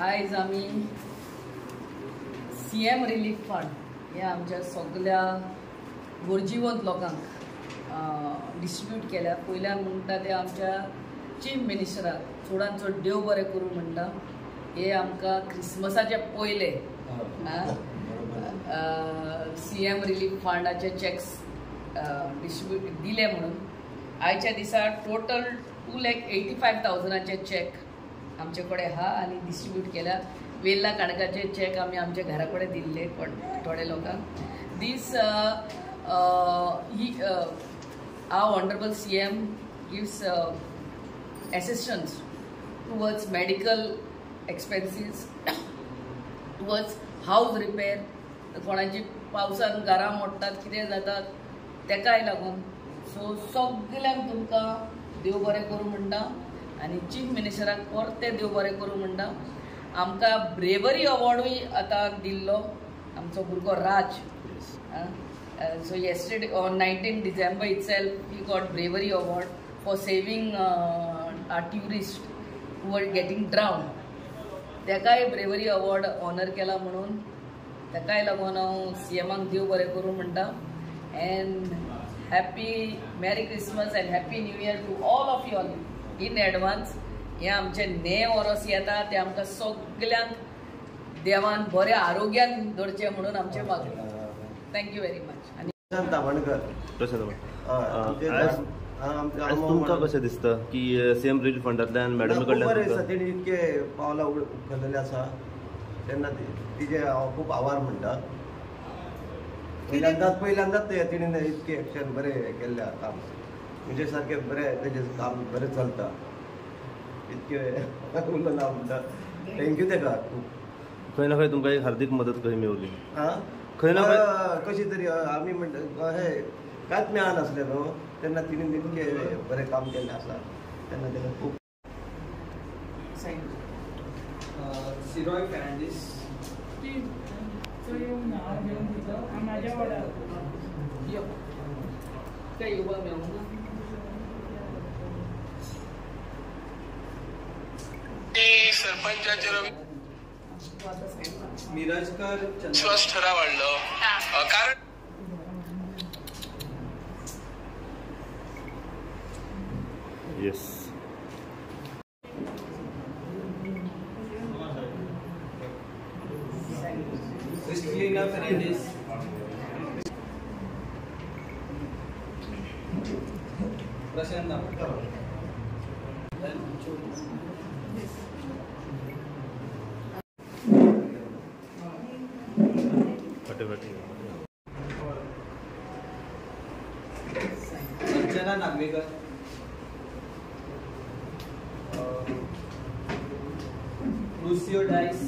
आज आम्ही CM relief fund हे आमच्या सगळ्या गरजेवंत लोकांक डिस्ट्रीब्यूट केल्या. पयल्यान म्हणटा ते आमच्या चीफ मिनिस्टराक चडांत चड देव बरें करूं म्हणटा. हे आमकां क्रिसमसाचे पयले CM रिलीफ फंडाचे चॅक्स डिस्ट्रीब्यूट दिले म्हणून आयच्या दिसा टोटल 2,85,000चे चॅक आमचे कडेन आहा आनी डिस्ट्रीब्यूट केल्या. वेल्ला काणकाचे चॅक आमी आमच्या घरा कडेन दिल्ले पण थोडे लोकांक. दीस our honorable CM gives assistance towards medical expenses, towards house repair. कोणाची पावसान घरां मोडटात कितें जातात तेकाय लागून. सो सगळ्यांक तुमकां देव बरें करूं म्हणटा आनी चीफ मिनिस्टराक परते देव बरें करूं म्हणटा. आमकां ब्रेवरी अवॉर्डूय आतां दिल्लो आमचो भुरगो राज. So yesterday on 19 December itself he got bravery award for saving our tourists who were getting drowned. तेकाय ब्रेवरी अवॉर्ड ऑनर केला म्हणून तेकाय लागून हांव CMाक देव बरें करूं म्हणटा. And happy merry Christmas and happy new year to all of you all in advance. हे आमचे नवे वर्स येता ते आमकां सगळ्यांक देवान बऱ्या आरोग्यान दवरचें म्हणून आमचे मागणी. Thank you very much. तुमकां कशें दिसता की CM रिलीफ फंडांतल्यान मॅडमी कडल्यान तेणी इतके पावलां उखललेले आसा तेन्ना तिचे हांव खूब आभार म्हणटा. पहिल्यांदाच तिणें इतके एक्शन बरें केल्लें काम म्हणजे सारकें बरें तेजें काम बरें चलता. इतके उरलो ना म्हणटा. थँक्यू तेका खूब. खंय ना खंय तुमकां एक हार्दिक मदत कशी मेवली खंय ना खंय कशी तरी आमी म्हणटा हे कांयच मेळनासलें न्हू तेन्ना तिणें इतके बरें काम केल्लें आसा तेन्ना तेका खूब. सिरॉय फॅर्नांडीस सरपंचाचे मिरजकर विश्वास ठरा वाढलं कारण yes Christina Fernandes Prashant Archana Nagwekar Lucio dice